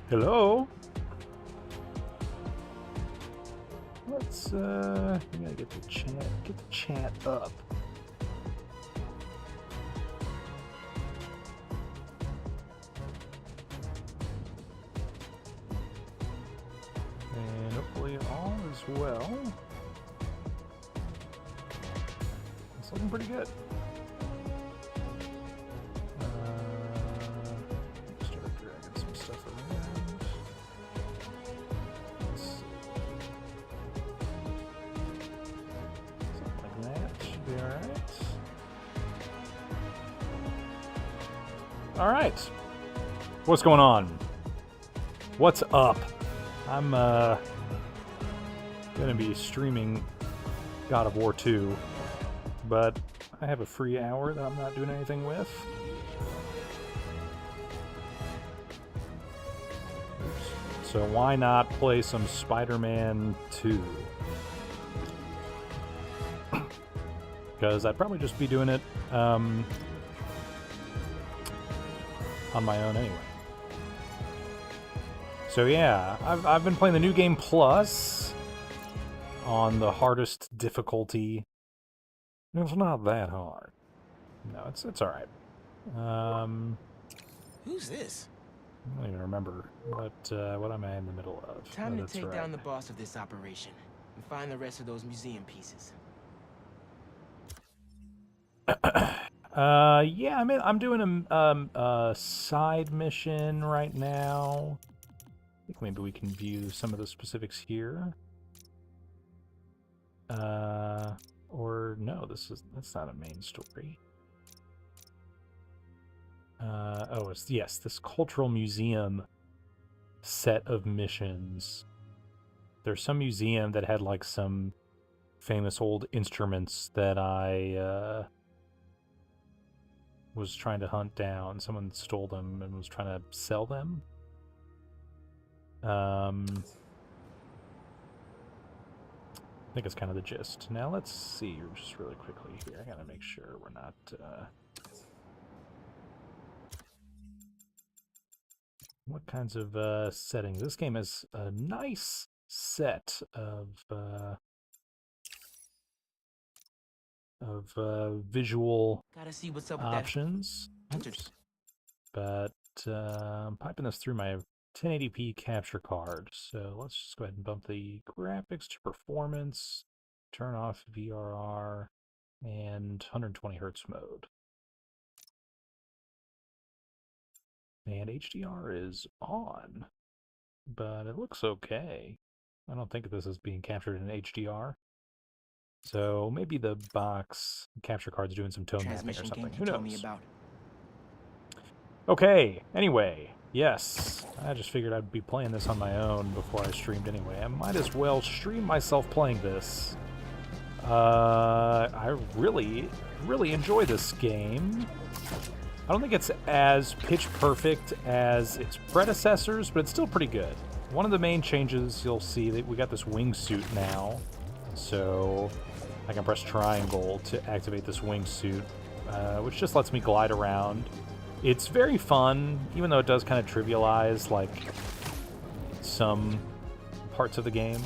Hello? Let's, we gotta get the chat up. And hopefully all is well. It's looking pretty good. Start dragging some stuff around. Let's see. Something like that should be alright. Alright. What's going on? What's up? I'm gonna be streaming God of War 2, but I have a free hour that I'm not doing anything with. Oops. So why not play some Spider-Man 2? Because I'd probably just be doing it on my own anyway. So yeah, I've been playing the New Game Plus on the hardest difficulty. It's not that hard. No, it's all right. Who's this? I don't even remember what am I in the middle of. Time Oh, to take right. down the boss of this operation and find the rest of those museum pieces. Yeah, I'm doing a side mission right now. I think maybe we can view some of the specifics here. Or no, that's not a main story. Oh, yes, this cultural museum set of missions. There's some museum that had like some famous old instruments that I was trying to hunt down. Someone stole them and was trying to sell them. I think it's kind of the gist. Now let's see just really quickly here. I gotta make sure we're not what kinds of settings. This game has a nice set of visual Gotta see what's up with options. Oops. But I'm piping this through my 1080p capture card. So let's just go ahead and bump the graphics to performance, turn off VRR, and 120 hertz mode. And HDR is on, but it looks okay. I don't think this is being captured in HDR. So maybe the box capture card's doing some tone mapping or something. Who knows? Okay, anyway, yes. I just figured I'd be playing this on my own before I streamed anyway. I might as well stream myself playing this. I really enjoy this game. I don't think it's as pitch perfect as its predecessors, but it's still pretty good. One of the main changes you'll see that we got this wingsuit now. So I can press triangle to activate this wingsuit, which just lets me glide around. It's very fun, even though it does kind of trivialize, like, some parts of the game.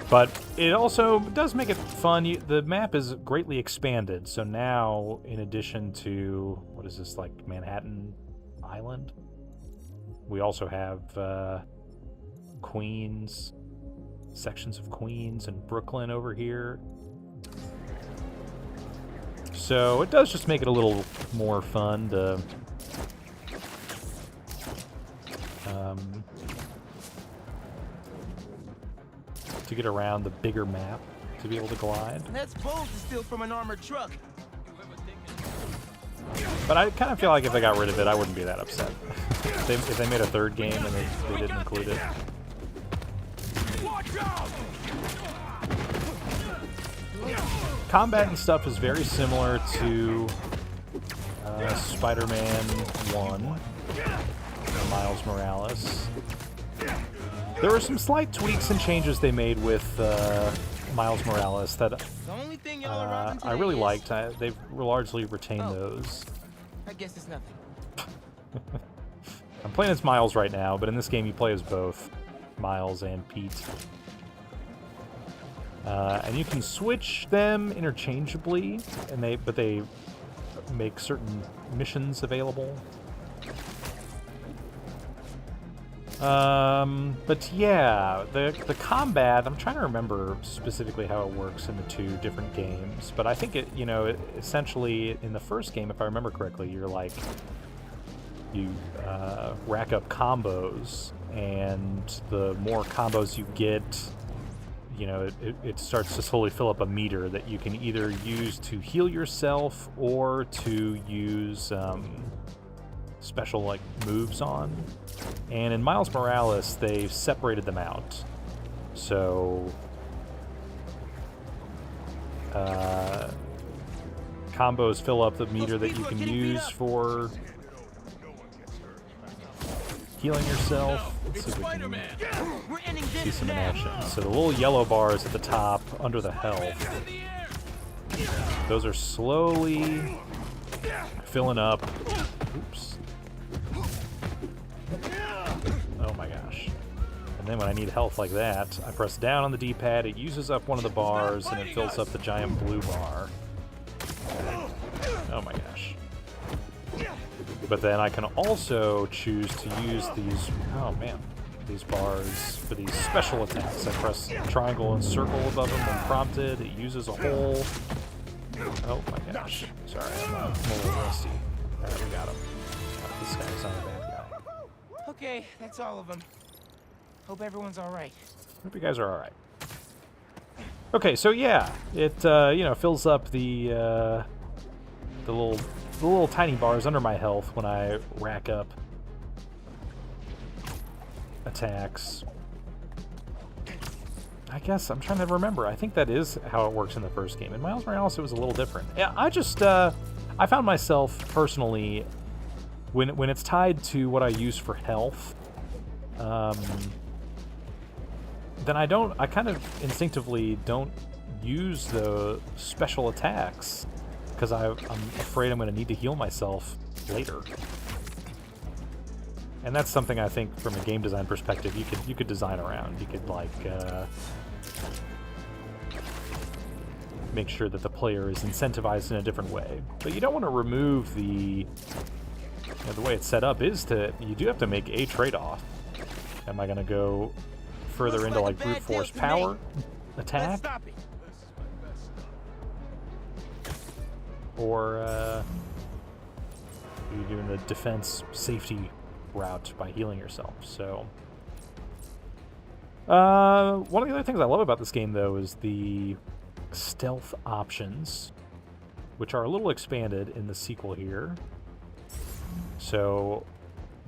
But it also does make it fun. The map is greatly expanded, so now, in addition to, what is this, like, Manhattan Island? We also have Queens, sections of Queens and Brooklyn over here. So it does just make it a little more fun to get around the bigger map, to be able to glide. That's bold to steal from an armored truck. But I kind of feel like if they got rid of it, I wouldn't be that upset. if they made a third game and they didn't include it. Combat and stuff is very similar to Spider-Man 1, Miles Morales. There were some slight tweaks and changes they made with Miles Morales that I really liked. They've largely retained those. I guess it's nothing. I'm playing as Miles right now, but in this game you play as both Miles and Pete. And you can switch them interchangeably, but they make certain missions available. But yeah, the combat, I'm trying to remember specifically how it works in the two different games, but I think essentially in the first game, if I remember correctly, you rack up combos, and the more combos you get, it starts to slowly fill up a meter that you can either use to heal yourself or to use special like moves on. And in Miles Morales, they've separated them out. So combos fill up the meter that you can use for healing yourself. Let's see if we can see some in action. So the little yellow bars at the top under the health, those are slowly filling up. Oops. Oh my gosh. And then when I need health like that, I press down on the D-pad, it uses up one of the bars, and it fills up the giant blue bar. Oh my gosh. But then I can also choose to use these, these bars for these special attacks. I press triangle and circle above them when prompted. It uses a whole... Oh my gosh. Sorry, I'm a little rusty. Alright, we got him. This guy's not a bad guy. Okay, that's all of them. Hope everyone's all right. Hope you guys are all right. Okay, so yeah, it fills up the little tiny bars under my health when I rack up attacks. I guess I'm trying to remember. I think that is how it works in the first game. In Miles Morales, it was a little different. Yeah, I found myself personally, when it's tied to what I use for health, then I kind of instinctively don't use the special attacks because I'm afraid I'm going to need to heal myself later. And that's something I think from a game design perspective you could design around. You could like make sure that the player is incentivized in a different way. But you don't want to remove the way it's set up is you do have to make a trade-off. Am I going to go further into like brute force power attack? Or are you doing the defense safety route by healing yourself? So one of the other things I love about this game though is the stealth options, which are a little expanded in the sequel here. So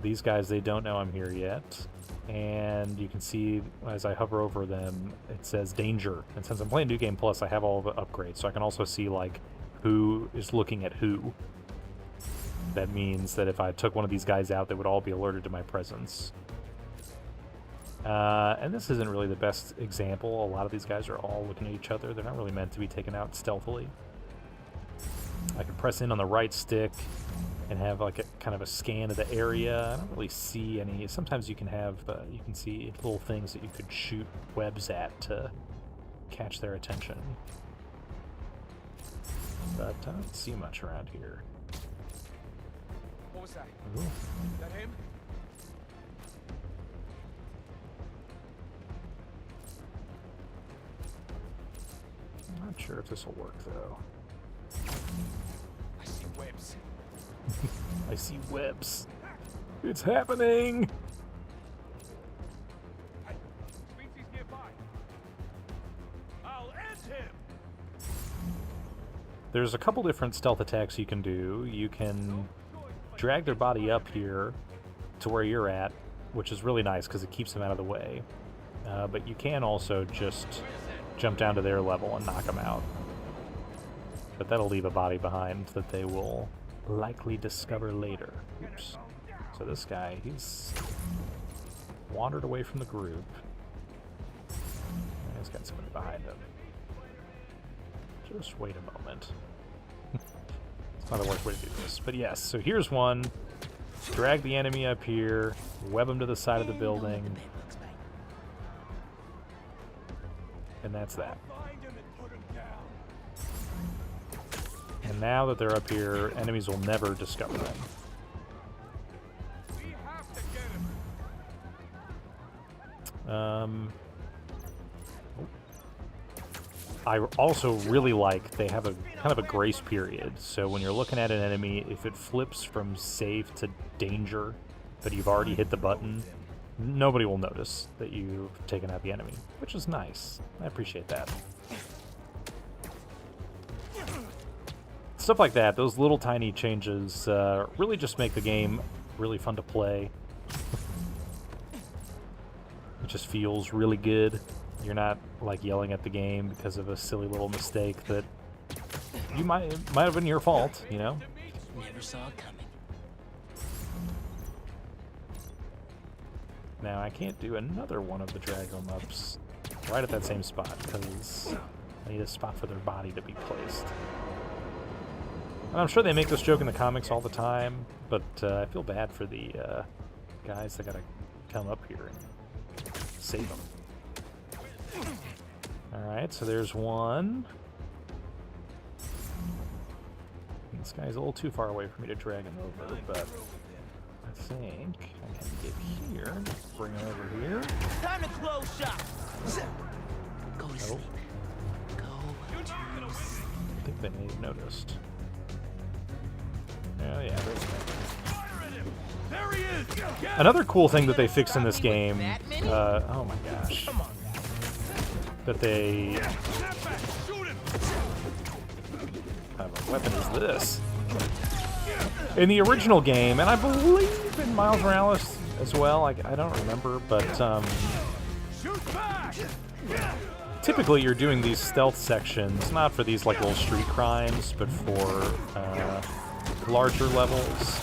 these guys, they don't know I'm here yet, and you can see as I hover over them it says danger, and since I'm playing New Game Plus I have all the upgrades, so I can also see like who is looking at who. That means that if I took one of these guys out, they would all be alerted to my presence. And this isn't really the best example. A lot of these guys are all looking at each other. They're not really meant to be taken out stealthily. I can press in on the right stick and have like a kind of a scan of the area. I don't really see any. Sometimes you can have, you can see little things that you could shoot webs at to catch their attention. But I don't see much around here. What was that? Ooh. Is that him? I'm not sure if this will work though. I see webs. I see webs. It's happening! Hey, species nearby. I'll end him. There's a couple different stealth attacks you can do. You can drag their body up here to where you're at, which is really nice because it keeps them out of the way. But you can also just jump down to their level and knock them out. But that'll leave a body behind that they will likely discover later. Oops. So this guy, he's wandered away from the group. And he's got somebody behind him. Just wait a moment. It's not the worst way to do this. But yes, so here's one. drag the enemy up here, web them to the side of the building, and that's that. And now that they're up here, enemies will never discover them. I also really like they have a kind of a grace period. So when you're looking at an enemy, if it flips from safe to danger, but you've already hit the button, nobody will notice that you've taken out the enemy, which is nice. I appreciate that. Stuff like that, those little tiny changes really just make the game really fun to play. It just feels really good. You're not like yelling at the game because of a silly little mistake that you might have been your fault, you know? Never saw it coming. Now I can't do another one of the drag 'em ups right at that same spot because I need a spot for their body to be placed. And I'm sure they make this joke in the comics all the time, but I feel bad for the guys that gotta come up here and save them. Alright, so there's one. This guy's a little too far away for me to drag him over, but I think I can get here, bring him over here. Time to close shop. Go to sleep. Go to sleep. I think they may have noticed. Oh yeah, there's that. There he is. Another cool thing that they fixed in this game, oh my gosh, that they, what kind of a weapon is this? In the original game, and I believe in Miles Morales as well, I don't remember, but typically you're doing these stealth sections, not for these like little street crimes, but for larger levels.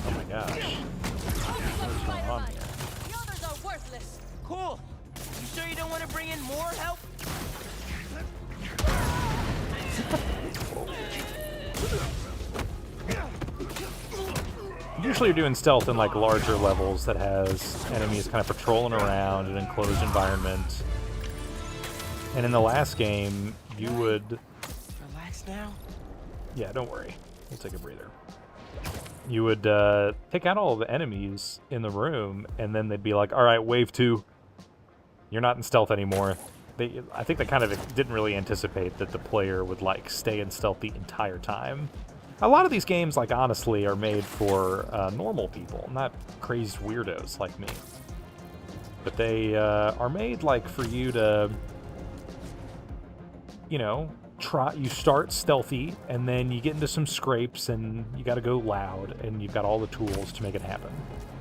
Oh my gosh. What's going on here? The others are worthless. Cool. You sure you don't want to bring in more help? Usually you're doing stealth in like larger levels that has enemies kind of patrolling around an enclosed environment. And in the last game, you would... Relax now. Yeah, don't worry. We'll take a breather. You would take out all the enemies in the room, and then they'd be like, all right, wave 2. You're not in stealth anymore. I think they kind of didn't really anticipate that the player would like stay in stealth the entire time. A lot of these games, like honestly, are made for normal people, not crazed weirdos like me. But they are made like for you to, you know, you start stealthy, and then you get into some scrapes, and you got to go loud, and you've got all the tools to make it happen.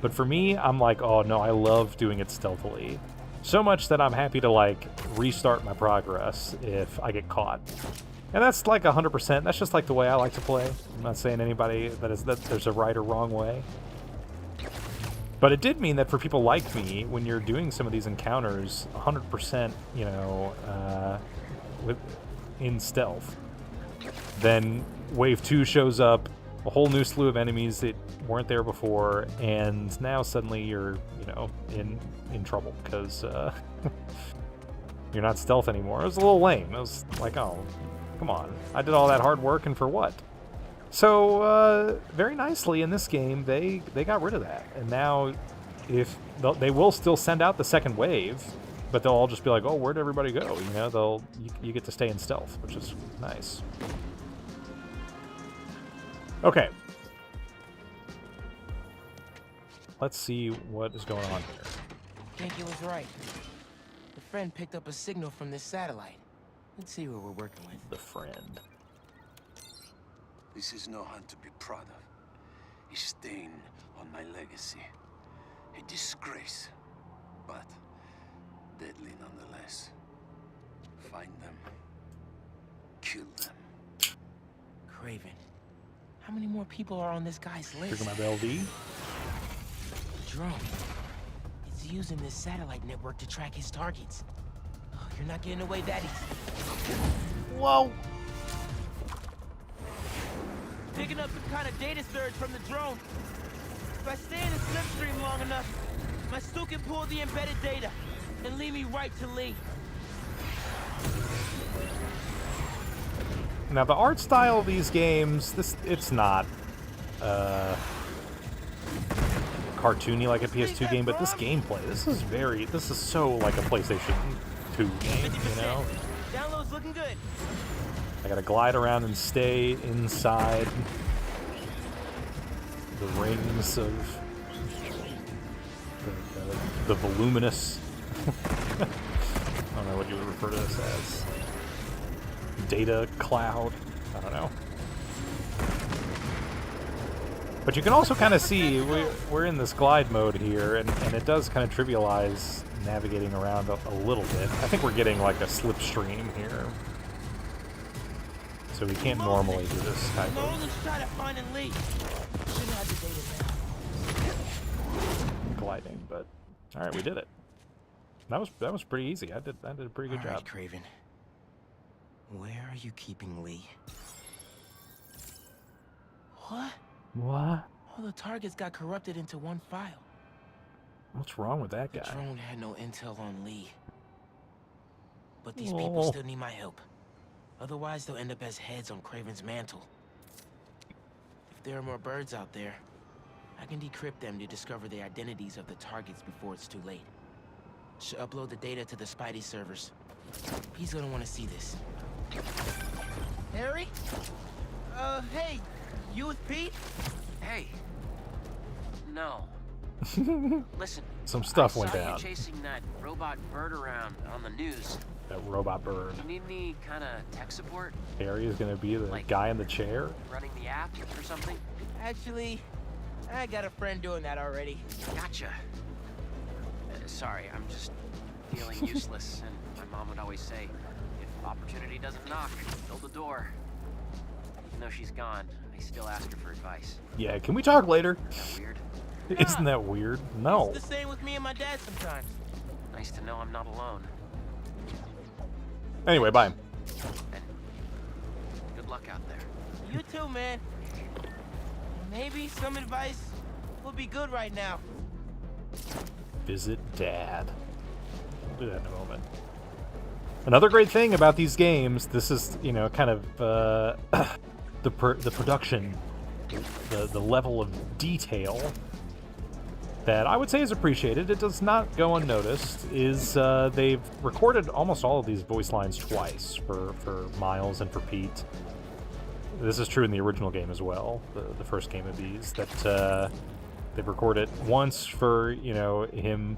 But for me, I'm like, oh no, I love doing it stealthily. So much that I'm happy to like restart my progress if I get caught. And that's like 100%. That's just like the way I like to play. I'm not saying anybody that there's a right or wrong way. But it did mean that for people like me, when you're doing some of these encounters, 100%, you know, in stealth, then wave 2 shows up, a whole new slew of enemies that weren't there before, and now suddenly you're, you know, in trouble because you're not stealth anymore. It was a little lame. It was like, oh, come on. I did all that hard work, and for what? So, very nicely in this game, they got rid of that. And now, if they will still send out the second wave, but they'll all just be like, oh, where'd everybody go? You know, you get to stay in stealth, which is nice. Okay. Let's see what is going on here. I think it was right. The friend picked up a signal from this satellite. Let's see what we're working with. The friend. This is no hunt to be proud of. A stain on my legacy. A disgrace. But deadly nonetheless. Find them. Kill them. Craven. How many more people are on this guy's list? Trigger my LV. Drone. It's using this satellite network to track his targets. Oh, you're not getting away that easy. Whoa! Picking up some kind of data surge from the drone. If I stay in the slipstream long enough, my suit can pull the embedded data and lead me right to Lee. Now the art style of these games, it's not cartoony like a PS2 game, but this gameplay, this is so like a PlayStation 2 game, you know? Download's looking good. I gotta glide around and stay inside the rings of the voluminous. I don't know what you would refer to this as. Data cloud. I don't know. But you can also kind of see we're in this glide mode here, and it does kind of trivialize navigating around a little bit. I think we're getting like a slipstream here. So we can't normally do this type of gliding, but all right, we did it. That was pretty easy. I did a pretty good job. All right, Craven. Where are you keeping Lee? What? What? All the targets got corrupted into one file. What's wrong with that guy? The drone had no intel on Lee. But these people still need my help. Otherwise, they'll end up as heads on Craven's mantle. If there are more birds out there, I can decrypt them to discover the identities of the targets before it's too late. Should upload the data to the Spidey servers. He's gonna want to see this. Harry? Hey, you with Pete? Hey. No. Listen. Some stuff I went saw down. you chasing that robot bird around on the news. That robot bird. You need any kind of tech support? Harry is gonna be the Like- guy in the chair. Running the app or something? Actually, I got a friend doing that already. Gotcha. Sorry, I'm just feeling useless, and my mom would always say, if opportunity doesn't knock, build a door. Even though she's gone, I still ask her for advice. Yeah, can we talk later? Isn't that weird? Isn't that weird? No. It's the same with me and my dad sometimes. Nice to know I'm not alone. Anyway, bye. And good luck out there. You too, man. Maybe some advice will be good right now. Visit Dad. We'll do that in a moment. Another great thing about these games, this is, you know, kind of the production, the level of detail that I would say is appreciated. It does not go unnoticed. Is they've recorded almost all of these voice lines twice for Miles and for Pete. This is true in the original game as well, the first game of these, that they've recorded once for, you know, him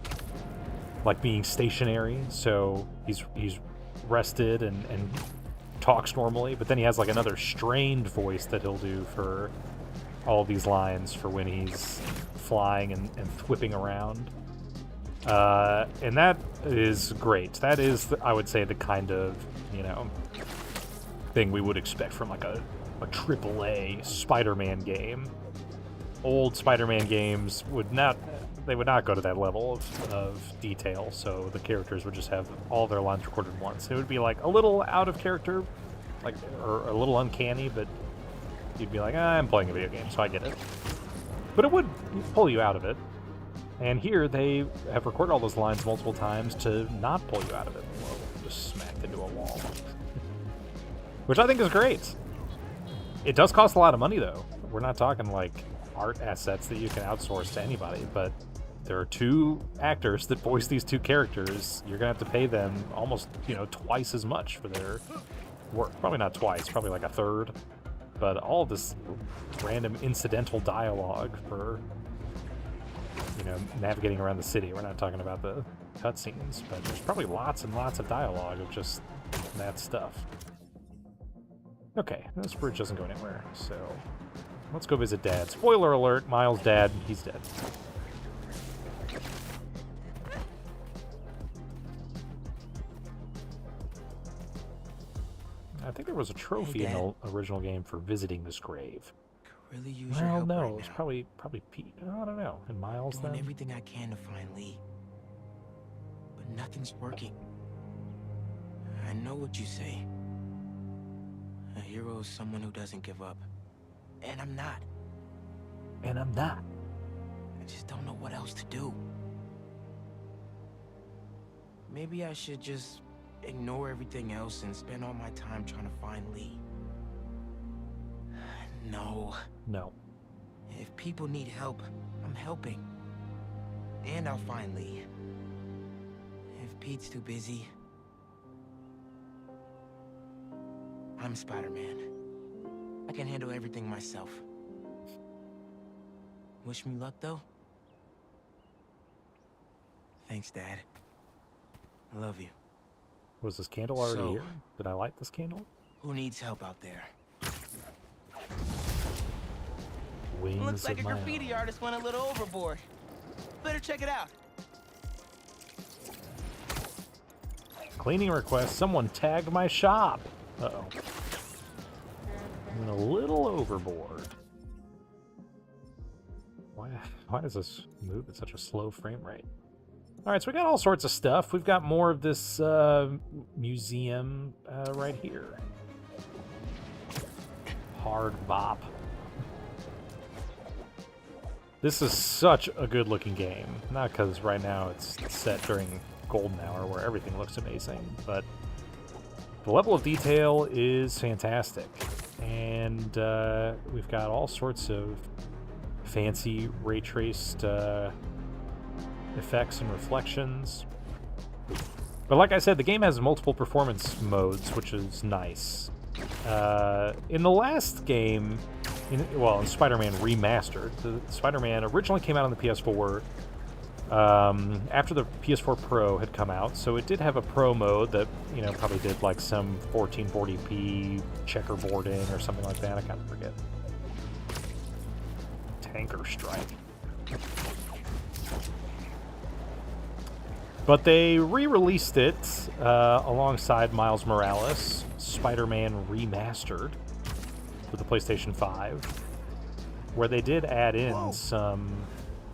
like being stationary, so he's rested and talks normally, but then he has like another strained voice that he'll do for all these lines for when he's flying and whipping around. And that is great. That is, I would say, the kind of, you know, thing we would expect from like a AAA Spider-Man game. Old Spider-Man games would not go to that level of detail, so the characters would just have all their lines recorded once. It would be like a little out of character, like, or a little uncanny, but you'd be like, I'm playing a video game, so I get it. But it would pull you out of it. And here they have recorded all those lines multiple times to not pull you out of it. Whoa, just smacked into a wall. Which I think is great. It does cost a lot of money, though. We're not talking like art assets that you can outsource to anybody, but there are two actors that voice these two characters. You're gonna have to pay them almost, you know, twice as much for their work. Probably not twice, probably like a third. But all this random incidental dialogue for, you know, navigating around the city. We're not talking about the cutscenes, but there's probably lots and lots of dialogue of just that stuff. Okay, this bridge doesn't go anywhere, so let's go visit Dad. Spoiler alert, Miles' dad, he's dead. I think there was a trophy in the original game for visiting this grave. Could really use your Well, help no, right it was now. probably Pete. I don't know. And Miles Doing then? everything I can to find Lee, but nothing's working. I know what you say. A hero is someone who doesn't give up, and I'm not. And I'm not. I just don't know what else to do. Maybe I should just ignore everything else and spend all my time trying to find Lee. No. No. If people need help, I'm helping. And I'll find Lee. If Pete's too busy, I'm Spider-Man. I can handle everything myself. Wish me luck, though? Thanks, Dad. I love you. Was this candle already So- here? Did I light this candle? Who needs help out there? Wings Looks like of a my graffiti own. artist went a little overboard. Better check it out. Cleaning request. Someone tagged my shop. Uh-oh. Went a little overboard. Why does this move at such a slow frame rate? All right, so we got all sorts of stuff. We've got more of this museum right here. Hard bop. This is such a good-looking game. Not because right now it's set during golden hour where everything looks amazing, but the level of detail is fantastic. And we've got all sorts of fancy ray-traced effects and reflections. But like I said, the game has multiple performance modes, which is nice. In the last game, in Spider-Man Remastered, the Spider-Man originally came out on the PS4 after the PS4 Pro had come out, so it did have a Pro mode that, you know, probably did like some 1440p checkerboarding or something like that. I kind of forget. Tanker Strike. But they re-released it alongside Miles Morales, Spider-Man Remastered, for the PlayStation 5, where they did add in some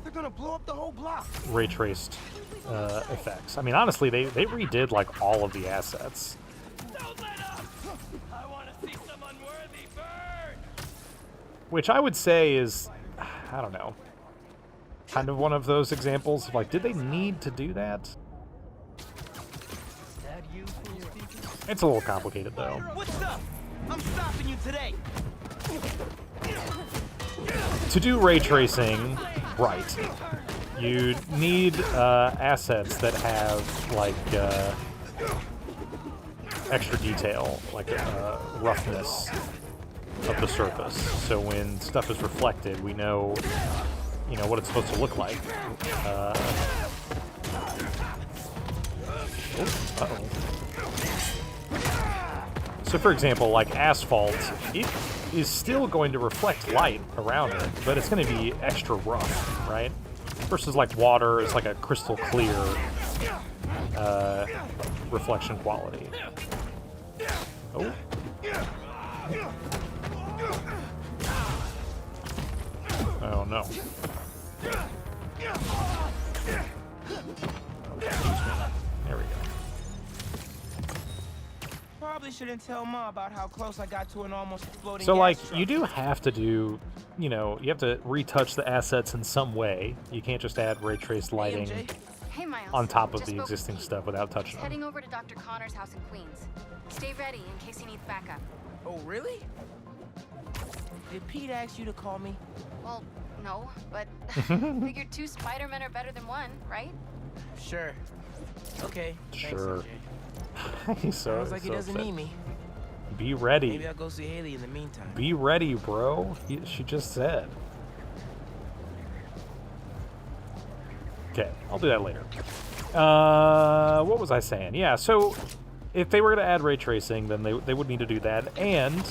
They're gonna blow up the whole block. ray-traced effects. I mean, honestly, they redid like all of the assets. Don't let up! I wanna see some unworthy burn! Which I would say is, I don't know, kind of one of those examples of like, did they need to do that? It's a little complicated though. What's up? I'm stopping you today. To do ray tracing right, you need assets that have like extra detail, like roughness of the surface. So when stuff is reflected, we know, you know, what it's supposed to look like. Uh-oh. So for example, like asphalt, it is still going to reflect light around it, but it's going to be extra rough, right? Versus like water, it's like a crystal clear reflection quality. Oh. Oh no. There we go. Probably shouldn't tell Ma about how close I got to an almost exploding So, gas like, truck. you do have to do, you know, you have to retouch the assets in some way. You can't just add ray traced lighting MJ? Hey, Miles. on top of Just the spoke with existing Pete. stuff without touching He's heading them. over to Dr. Connor's house in Queens. Stay ready in case he needs backup. Oh, really? Did Pete ask you to call me? Well, no, but figured 2 Spider-Men are better than 1, right? Sure. Okay. Sure. Thanks, MJ. He's so, Sounds like he so doesn't fit. need me. Be ready. Maybe I'll go see Haley in the meantime. Be ready, bro. She just said. Okay, I'll do that later. What was I saying? Yeah, so if they were going to add ray tracing, then they would need to do that, and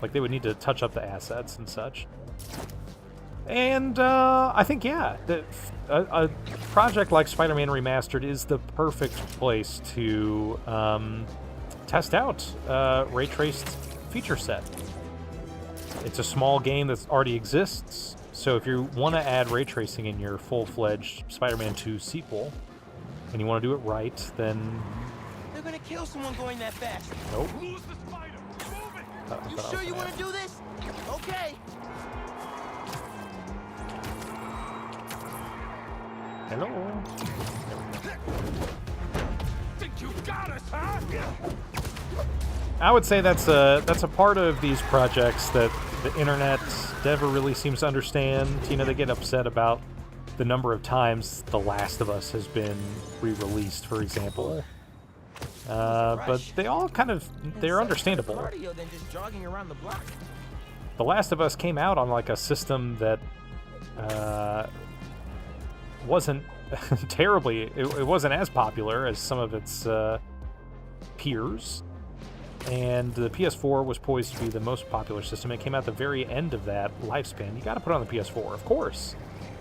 like they would need to touch up the assets and such. And I think, yeah, that a project like Spider-Man Remastered is the perfect place to test out ray-traced feature set. It's a small game that already exists, so if you want to add ray tracing in your full-fledged Spider-Man 2 sequel, and you want to do it right, then... They're gonna kill someone going that fast. Nope. Who's the spider? Move it! I You thought I sure was you gonna want to do this? Okay. Hello. Think you got us, huh? I would say that's a part of these projects that the internet never really seems to understand. You know, they get upset about the number of times The Last of Us has been re-released, for example. But they all they're understandable. Cardio than just jogging around the block. The Last of Us came out on like a system that wasn't terribly, it wasn't as popular as some of its peers. And the PS4 was poised to be the most popular system. It came out at the very end of that lifespan. You got to put it on the PS4, of course.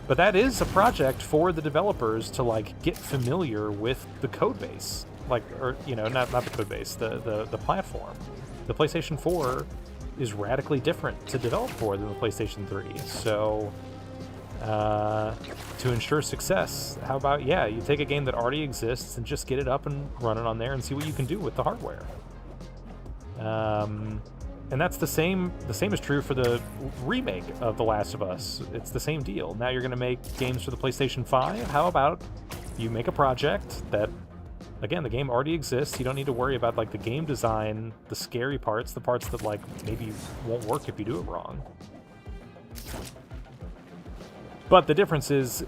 But that is a project for the developers to like get familiar with the code base, like, or you know, not the code base, the platform. The PlayStation 4 is radically different to develop for than the PlayStation 3. So to ensure success, how about you take a game that already exists and just get it up and running on there and see what you can do with the hardware. And that's the same is true for the remake of The Last of Us. It's the same deal. Now you're going to make games for the PlayStation 5. How about you make a project that, again, the game already exists. You don't need to worry about like the game design, the scary parts, the parts that like maybe won't work if you do it wrong. But the difference is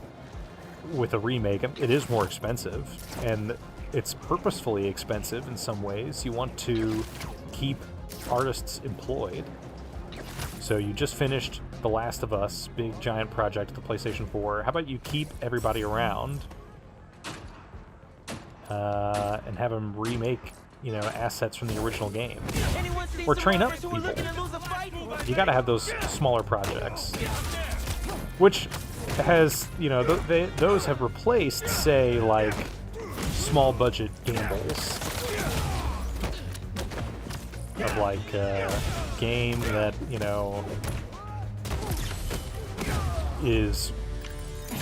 with a remake, it is more expensive, and it's purposefully expensive in some ways. You want to keep artists employed. So you just finished The Last of Us, big giant project, the PlayStation 4. How about you keep everybody around and have them remake, you know, assets from the original game, or train up people. You got to have those smaller projects, which has, you know, those have replaced, say, like small budget gambles of like a game that, you know, is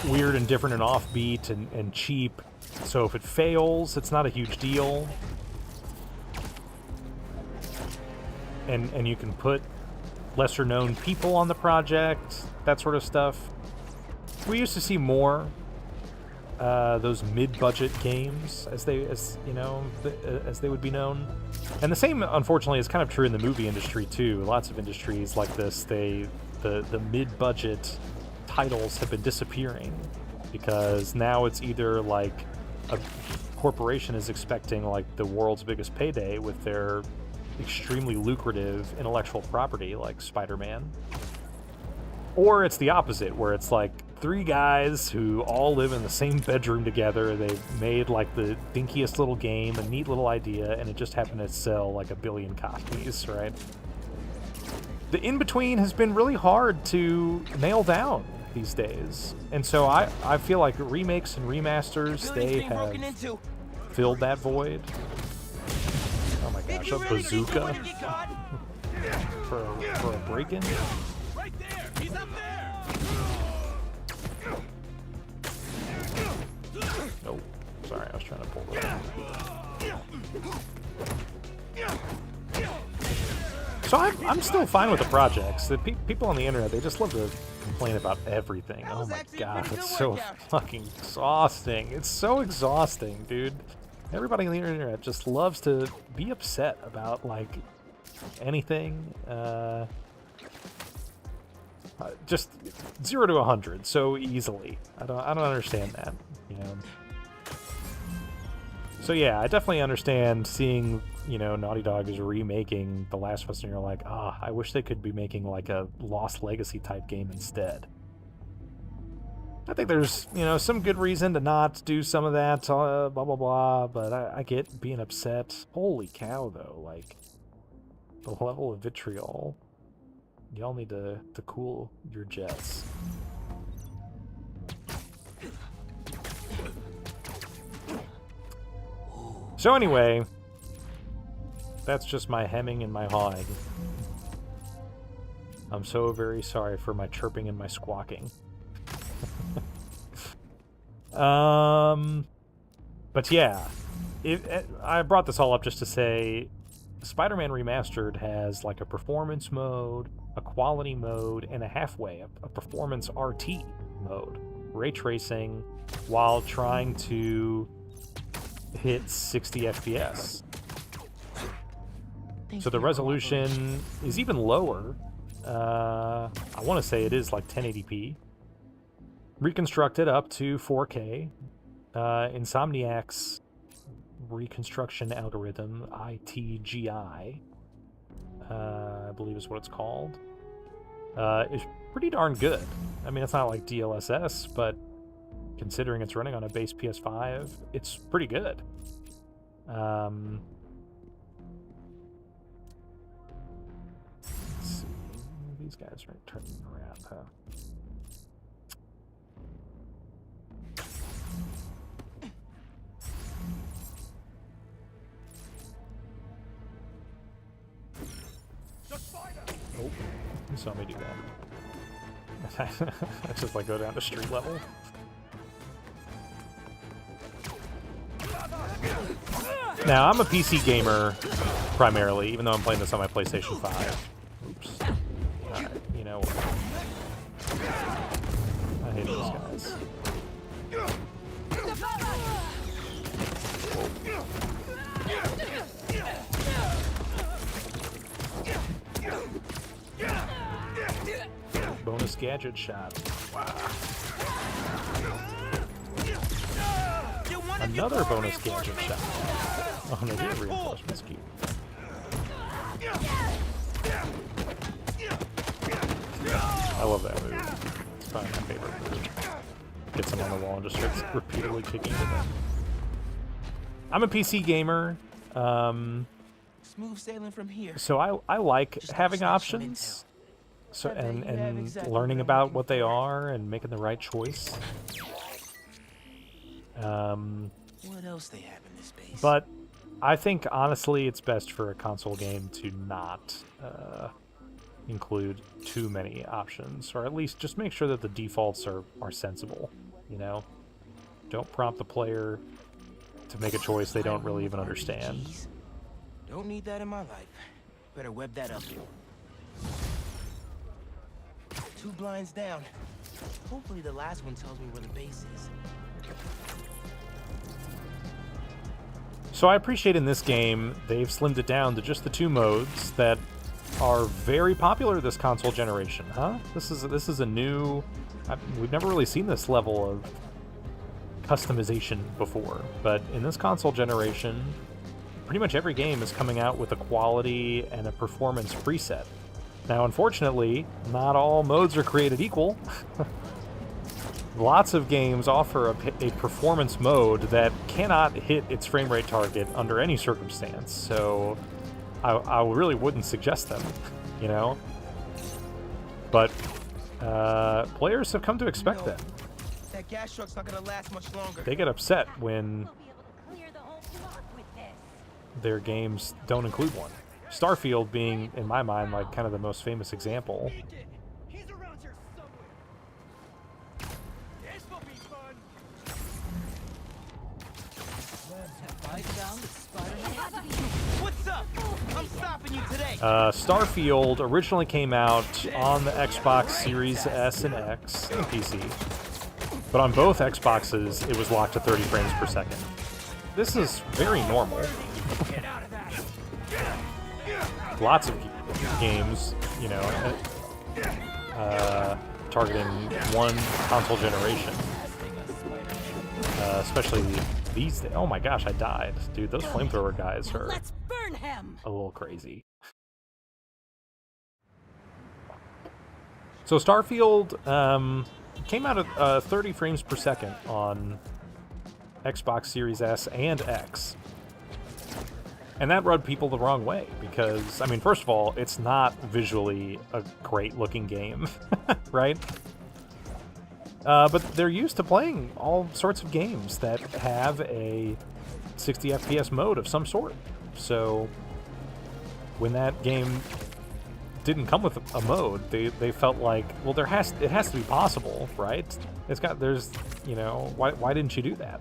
weird and different and offbeat and cheap. So if it fails, it's not a huge deal. And you can put lesser known people on the project, that sort of stuff. We used to see more those mid-budget games, as they would be known. And the same, unfortunately, is kind of true in the movie industry too. Lots of industries like this, the mid-budget titles have been disappearing because now it's either like a corporation is expecting like the world's biggest payday with their extremely lucrative intellectual property like Spider-Man, or it's the opposite, where it's like three guys who all live in the same bedroom together. They've made like the dinkiest little game, a neat little idea, and it just happened to sell like 1 billion copies, right? The in-between has been really hard to nail down these days. And so I feel like remakes and remasters, they have filled that void. Oh my gosh, a bazooka for a break-in? Right there! He's up there! Oh, sorry, I was trying to pull that. So I'm still fine with the projects. The people on the internet, they just love to complain about everything. Oh my god, it's so fucking exhausting. It's so exhausting, dude. Everybody on the internet just loves to be upset about like anything. Just 0 to 100 so easily. I don't understand that, you know. So yeah, I definitely understand seeing, you know, Naughty Dog is remaking The Last of Us, and you're like, I wish they could be making like a Lost Legacy type game instead. I think there's, you know, some good reason to not do some of that, blah blah blah, but I get being upset. Holy cow, though, like the level of vitriol. Y'all need to cool your jets. So anyway, that's just my hemming and my hawing. I'm so very sorry for my chirping and my squawking. But yeah, I brought this all up just to say Spider-Man Remastered has like a performance mode, a quality mode, and a halfway, a performance RT mode. ray tracing while trying to hit 60 FPS. So the resolution is even lower. I want to say it is like 1080p. Reconstructed up to 4K. Insomniac's reconstruction algorithm, ITGI, I believe is what it's called, is pretty darn good. I mean, it's not like DLSS, but considering it's running on a base PS5, it's pretty good. Let's see. These guys are turning around, huh? Oh, you saw me do that. I just like go down to street level. Now, I'm a PC gamer primarily, even though I'm playing this on my PlayStation 5. Oops. Alright, you know what? I hate these guys. Bonus gadget shot. Wow. Another bonus gadget shot. Oh no, the reinforcements keep. I love that move. It's probably my favorite move. Gets him on the wall and just starts repeatedly kicking to them. I'm a PC gamer. Smooth sailing from here. So I like Just having snatch some options. So I bet you have and exactly learning what I'm about looking what they for. are and making the right choice. What else they have in this base? But I think honestly it's best for a console game to not include too many options, or at least just make sure that the defaults are sensible, you know? Don't prompt the player to make a choice they don't really even understand. Jeez. Don't need that in my life. Better web that up. 2 blinds down. Hopefully the last one tells me where the base is. So I appreciate in this game they've slimmed it down to just the 2 modes that are very popular this console generation, huh? This is a new... we've never really seen this level of customization before, but in this console generation, pretty much every game is coming out with a quality and a performance preset. Now, unfortunately, not all modes are created equal. Lots of games offer a performance mode that cannot hit its frame rate target under any circumstance, so I really wouldn't suggest them, you know? But players have come to expect that. That gas truck's not gonna last much longer. They get upset when We'll be able to clear the whole block with this. their games don't include one. Starfield being, in my mind, like kind of the most famous example. He's around here somewhere. This will be fun. What's up? I'm stopping you today. Starfield originally came out on the Xbox Series S and X and PC, but on both Xboxes it was locked to 30 frames per second. This is very normal. Lots of games, you know, targeting one console generation, especially these days. Oh my gosh, I died. Dude, those flamethrower guys are Let's burn him. a little crazy. So Starfield came out at 30 frames per second on Xbox Series S and X. And that rubbed people the wrong way because, I mean, first of all, it's not visually a great looking game, right? But they're used to playing all sorts of games that have a 60 FPS mode of some sort. So when that game didn't come with a mode, they felt like, well, it has to be possible, right? You know, why didn't you do that?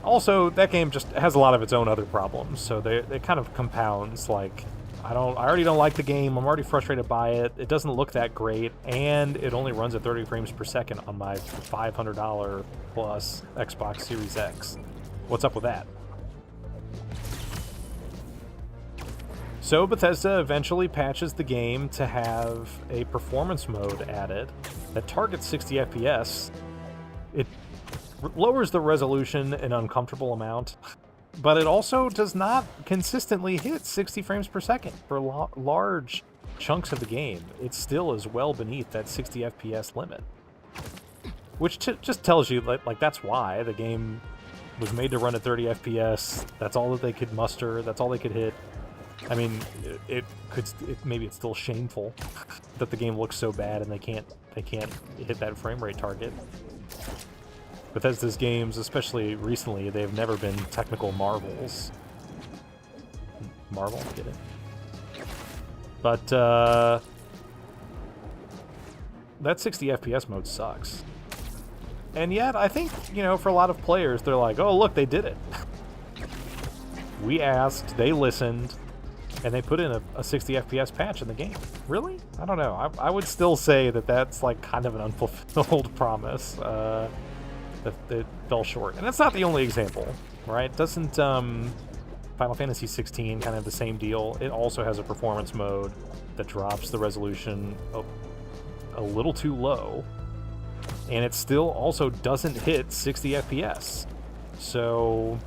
Also, that game just has a lot of its own other problems, so it kind of compounds, like I already don't like the game. I'm already frustrated by it. It doesn't look that great, and it only runs at 30 frames per second on my $500 plus Xbox Series X. What's up with that? So Bethesda eventually patches the game to have a performance mode added that targets 60 FPS. It lowers the resolution an uncomfortable amount, but it also does not consistently hit 60 frames per second for large chunks of the game. It still is well beneath that 60 FPS limit, which just tells you like that's why the game was made to run at 30 FPS. That's all that they could muster. That's all they could hit. I mean, maybe it's still shameful that the game looks so bad and they can't hit that frame rate target. Bethesda's games, especially recently, they've never been technical marvels. Marvel, get it? But that 60 FPS mode sucks. And yet, I think, you know, for a lot of players, they're like, oh, look, they did it. We asked, they listened, and they put in a 60 FPS patch in the game. Really? I don't know. I would still say that that's like kind of an unfulfilled promise. That it fell short. And that's not the only example, right? Doesn't Final Fantasy 16 kind of have the same deal? It also has a performance mode that drops the resolution a little too low, and it still also doesn't hit 60 FPS. So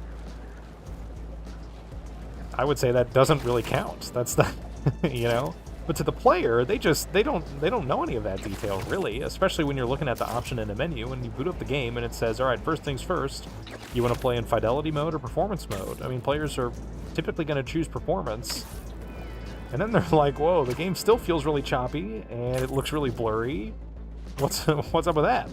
I would say that doesn't really count. That's the, you know. But to the player, they don't know any of that detail, really, especially when you're looking at the option in the menu and you boot up the game and it says, all right, first things first, you want to play in fidelity mode or performance mode? I mean, players are typically going to choose performance. And then they're like, whoa, the game still feels really choppy and it looks really blurry. What's up with that?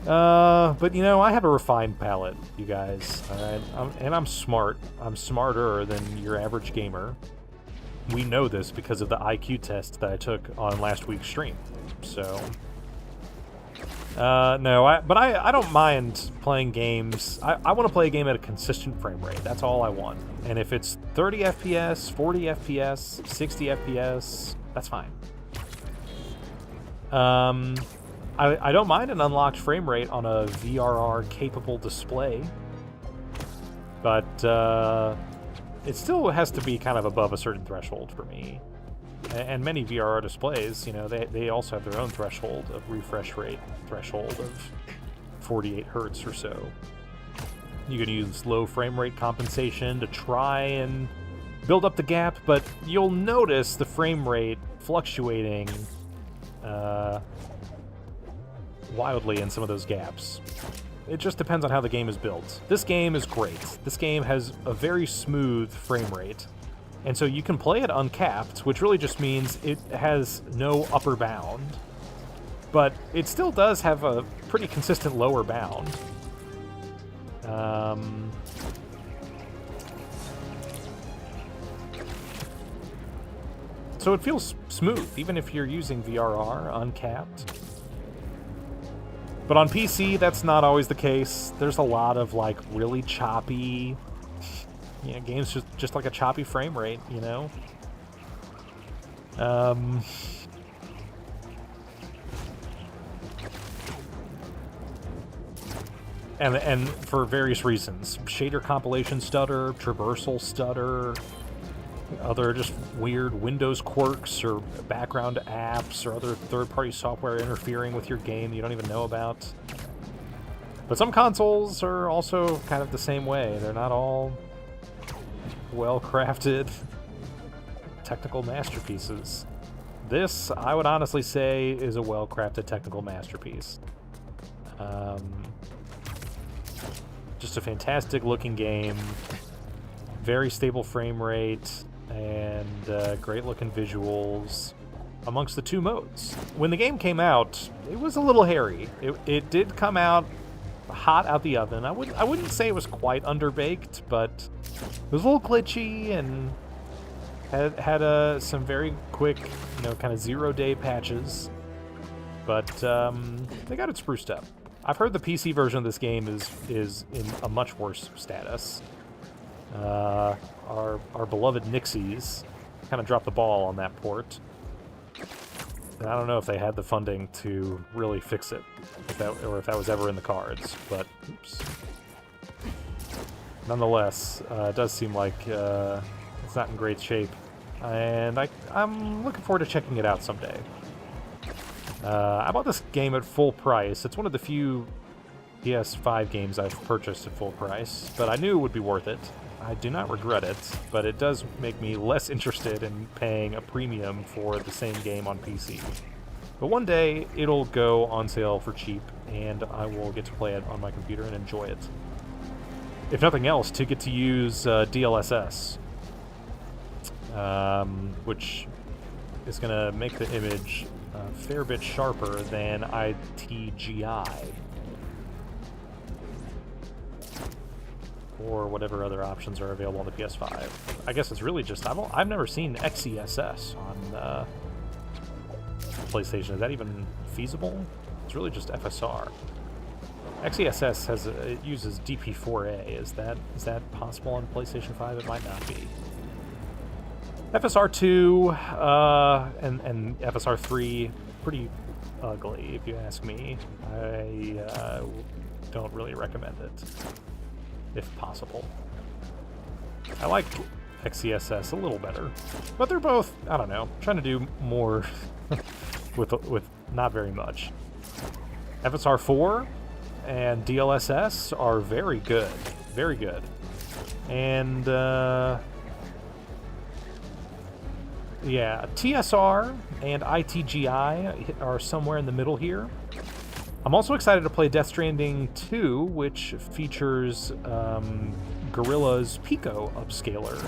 But you know, I have a refined palate, you guys, all right? And I'm smart. I'm smarter than your average gamer. We know this because of the IQ test that I took on last week's stream. So, no, I don't mind playing games. I want to play a game at a consistent frame rate. That's all I want. And if it's 30 FPS, 40 FPS, 60 FPS, that's fine. I don't mind an unlocked frame rate on a VRR-capable display, but it still has to be kind of above a certain threshold for me. And many VRR displays, you know, they also have their own threshold of refresh rate, threshold of 48 hertz or so. You can use low frame rate compensation to try and build up the gap, but you'll notice the frame rate fluctuating wildly in some of those gaps. It just depends on how the game is built. This game is great. This game has a very smooth frame rate. And so you can play it uncapped, which really just means it has no upper bound. But it still does have a pretty consistent lower bound. So it feels smooth, even if you're using VRR uncapped. But on PC, that's not always the case. There's a lot of, like, really choppy, you know, games just like a choppy frame rate, you know? And for various reasons. Shader compilation stutter, traversal stutter, other just weird Windows quirks or background apps or other third-party software interfering with your game you don't even know about. But some consoles are also kind of the same way. They're not all well-crafted technical masterpieces. This, I would honestly say, is a well-crafted technical masterpiece. Just a fantastic-looking game, very stable frame rate, and great-looking visuals amongst the two modes. When the game came out, it was a little hairy. It did come out hot out the oven. I wouldn't say it was quite underbaked, but it was a little glitchy and had some very quick, you know, kind of zero-day patches. But they got it spruced up. I've heard the PC version of this game is in a much worse status. Our beloved Nixies kind of dropped the ball on that port. And I don't know if they had the funding to really fix it, or if that was ever in the cards, but oops. Nonetheless, it does seem like it's not in great shape, and I'm looking forward to checking it out someday. I bought this game at full price. It's one of the few PS5 games I've purchased at full price, but I knew it would be worth it. I do not regret it, but it does make me less interested in paying a premium for the same game on PC. But one day, it'll go on sale for cheap, and I will get to play it on my computer and enjoy it. If nothing else, to get to use DLSS, which is going to make the image a fair bit sharper than ITGI, or whatever other options are available on the PS5. I guess it's really just, I've never seen XESS on PlayStation. Is that even feasible? It's really just FSR. XESS it uses DP4A. Is that possible on PlayStation 5? It might not be. FSR2 and FSR3, pretty ugly if you ask me. I don't really recommend it, if possible. I like XESS a little better, but they're both, I don't know, trying to do more with not very much. FSR4 and DLSS are very good, and yeah, TSR and ITGI are somewhere in the middle here. I'm also excited to play Death Stranding 2, which features Gorilla's Pico upscaler,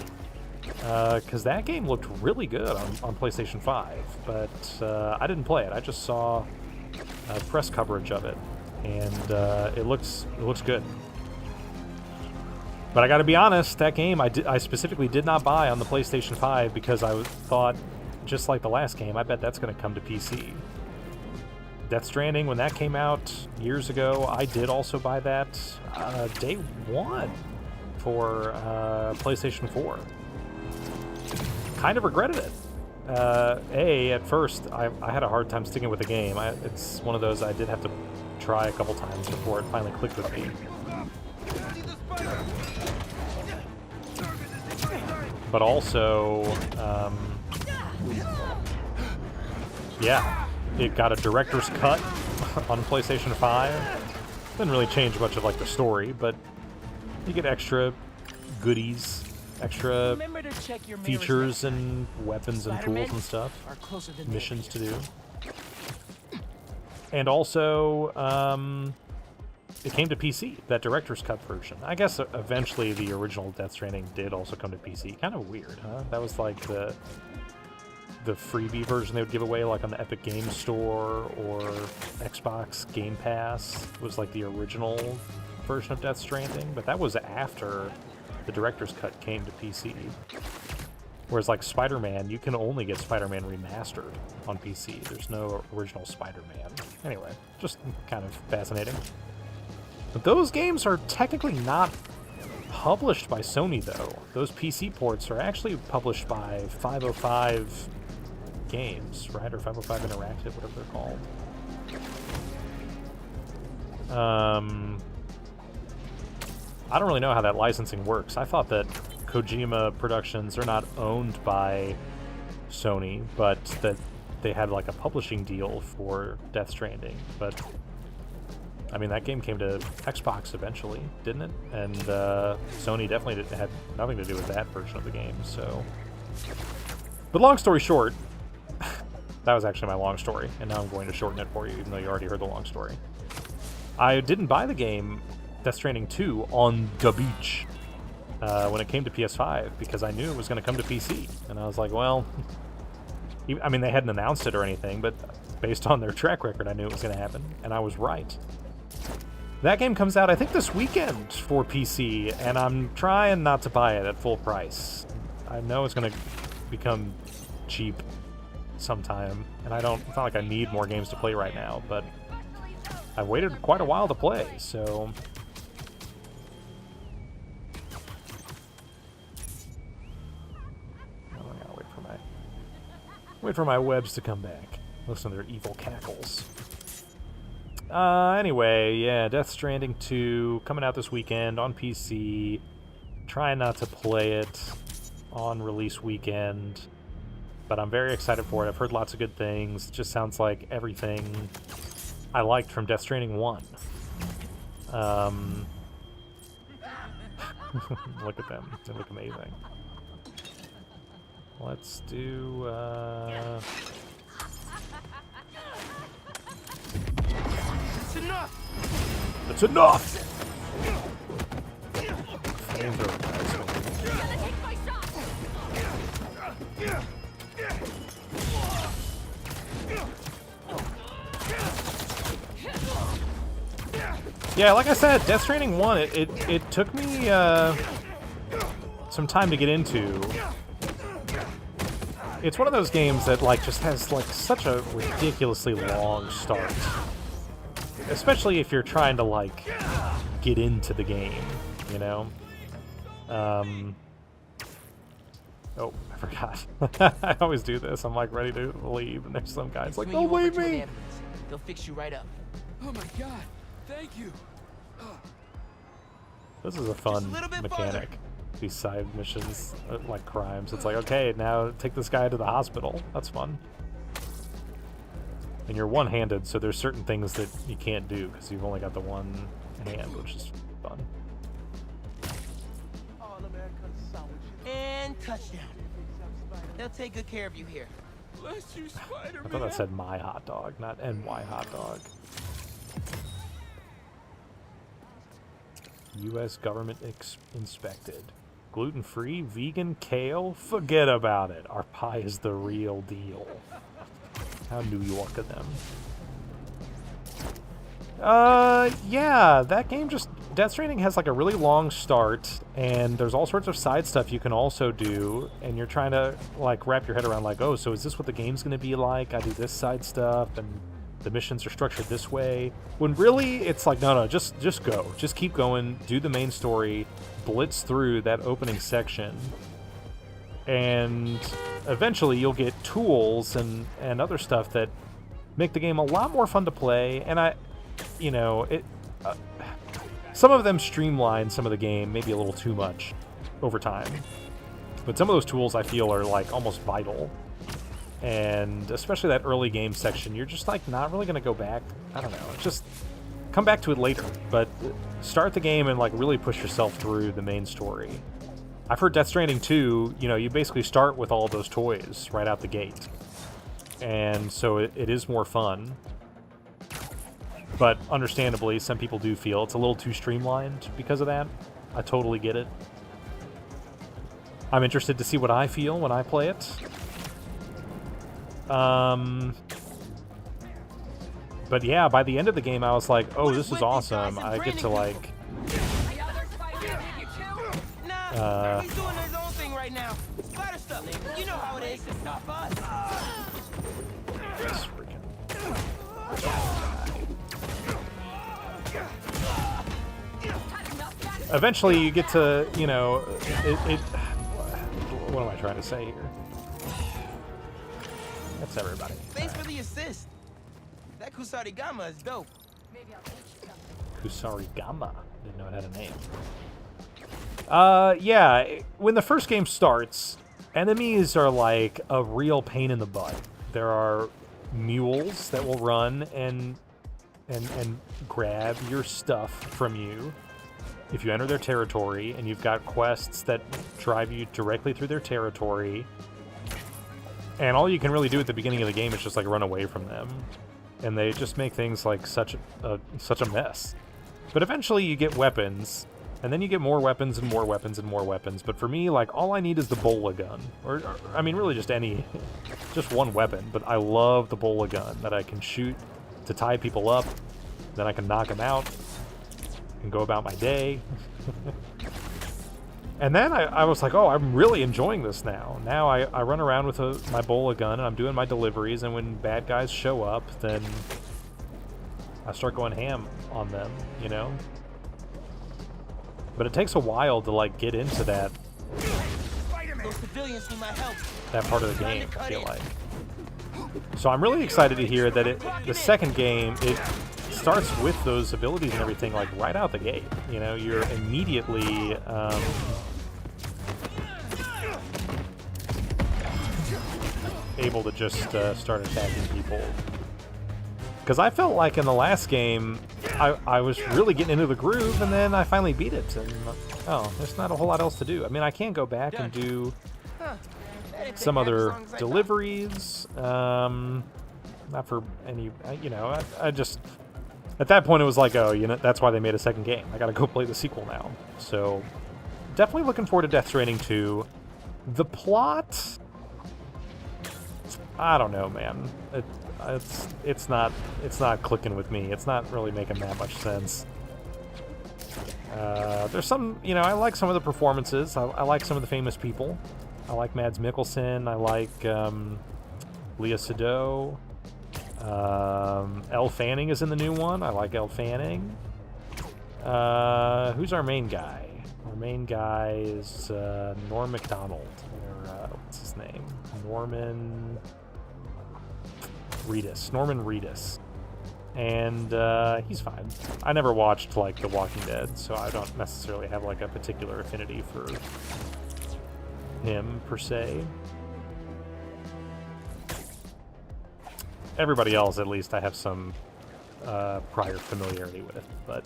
because that game looked really good on PlayStation 5, but I didn't play it. I just saw press coverage of it, and it looks good. But I gotta be honest, that game I specifically did not buy on the PlayStation 5 because I thought, just like the last game, I bet that's going to come to PC. Death Stranding, when that came out years ago, I did also buy that day one for PlayStation 4. Kind of regretted it. At first, I had a hard time sticking with the game. It's one of those I did have to try a couple times before it finally clicked with me. But also, yeah, it got a director's cut on PlayStation 5. Didn't really change much of like the story, but you get extra goodies, extra features and weapons and tools and stuff, missions to do. And also, it came to PC, that director's cut version. I guess eventually the original Death Stranding did also come to PC. Kind of weird, huh? That was like the freebie version they would give away, like on the Epic Games Store or Xbox Game Pass. It was like the original version of Death Stranding, but that was after the director's cut came to PC. Whereas like Spider-Man, you can only get Spider-Man Remastered on PC. There's no original Spider-Man. Anyway, just kind of fascinating. But those games are technically not published by Sony, though. Those PC ports are actually published by 505 Games, right? Or 505 Interactive, whatever they're called. I don't really know how that licensing works. I thought that Kojima Productions are not owned by Sony, but that they had like a publishing deal for Death Stranding. But I mean, that game came to Xbox eventually, didn't it? And Sony definitely had nothing to do with that version of the game, so... But long story short, that was actually my long story, and now I'm going to shorten it for you, even though you already heard the long story. I didn't buy the game Death Stranding 2 on the beach when it came to PS5, because I knew it was going to come to PC. And I was like, well... I mean, they hadn't announced it or anything, but based on their track record, I knew it was going to happen, and I was right. That game comes out, I think, this weekend for PC, and I'm trying not to buy it at full price. I know it's going to become cheap sometime, and it's not like I need more games to play right now, but I've waited quite a while to play, so... Wait for my webs to come back. Listen to their evil cackles. Anyway, yeah, Death Stranding 2 coming out this weekend on PC. Trying not to play it on release weekend, but I'm very excited for it. I've heard lots of good things. It just sounds like everything I liked from Death Stranding 1. Look at them. They look amazing. Let's do, It's enough! It's enough! Flamethrower guys. Yeah, like I said, Death Stranding 1, it took me some time to get into. It's one of those games that like just has like such a ridiculously long start. Especially if you're trying to like get into the game, you know? Oh, I forgot. I always do this. I'm like ready to leave, and there's some guys like, Swing you "Don't over leave to an me!" ambulance. They'll fix you right up. Oh my god, thank you. This is a fun a little bit mechanic. These side missions, like crimes. It's like, okay, now take this guy to the hospital. That's fun. And you're one-handed, so there's certain things that you can't do because you've only got the one hand, which is fun. And touchdown. They'll take good care of you here. Bless you, Spider-Man. I thought that said my hot dog, not NY hot dog. U.S. government inspected. Gluten-free, vegan, kale? Forget about it. Our pie is the real deal. How New York of them. Yeah, that game just... Death Stranding has like a really long start, and there's all sorts of side stuff you can also do, and you're trying to like wrap your head around like, oh, so is this what the game's going to be like? I do this side stuff, and the missions are structured this way. When really, it's like, no, just go. Just keep going, do the main story, blitz through that opening section, and eventually you'll get tools and other stuff that make the game a lot more fun to play, and some of them streamline some of the game, maybe a little too much over time. But some of those tools I feel are like almost vital. And especially that early game section, you're just like not really going to go back. I don't know. Just come back to it later. But start the game and like really push yourself through the main story. I've heard Death Stranding 2, you basically start with all those toys right out the gate. And so it is more fun. But understandably, some people do feel it's a little too streamlined because of that. I totally get it. I'm interested to see what I feel when I play it. But yeah, by the end of the game, I was like, oh, this is awesome. I get to like... Nah, he's doing his own thing right now. Spider stuff. You know how it is. It's not fun. This freaking... Eventually, you get to, what am I trying to say here? That's everybody. Thanks for the assist. That Kusarigama is dope. Kusarigama. Didn't know it had a name. Yeah, when the first game starts, enemies are like a real pain in the butt. There are mules that will run and grab your stuff from you if you enter their territory, and you've got quests that drive you directly through their territory. And all you can really do at the beginning of the game is just like run away from them. And they just make things like such a mess. But eventually you get weapons, and then you get more weapons and more weapons and more weapons. But for me, like, all I need is the bola gun. Or I mean, really just just one weapon. But I love the bola gun that I can shoot to tie people up. Then I can knock them out and go about my day. And then I was like, oh, I'm really enjoying this now. Now I run around with my bola gun, and I'm doing my deliveries, and when bad guys show up, then I start going ham on them, But it takes a while to, like, get into that Those civilians need my help. part of the game, I feel like. So I'm really excited to hear that the second game, it starts with those abilities and everything, like, right out the gate. You know, you're immediately... able to just start attacking people. Because I felt like in the last game, I was really getting into the groove, and then I finally beat it, and oh, there's not a whole lot else to do. I mean, I can go back and do some other deliveries, not for any, you know, I just, at that point it was like, oh, you know, that's why they made a second game. I gotta go play the sequel now. So, definitely looking forward to Death Stranding 2. The plot... I don't know, man. It's not clicking with me. It's not really making that much sense. There's some, you know, I like some of the performances. I like some of the famous people. I like Mads Mikkelsen. I like Lea Seydoux. Elle Fanning is in the new one. I like Elle Fanning. Who's our main guy? Our main guy is Norm Macdonald. Or, what's his name? Norman Reedus. And he's fine. I never watched, like, The Walking Dead, so I don't necessarily have, like, a particular affinity for him, per se. Everybody else, at least, I have some prior familiarity with, but...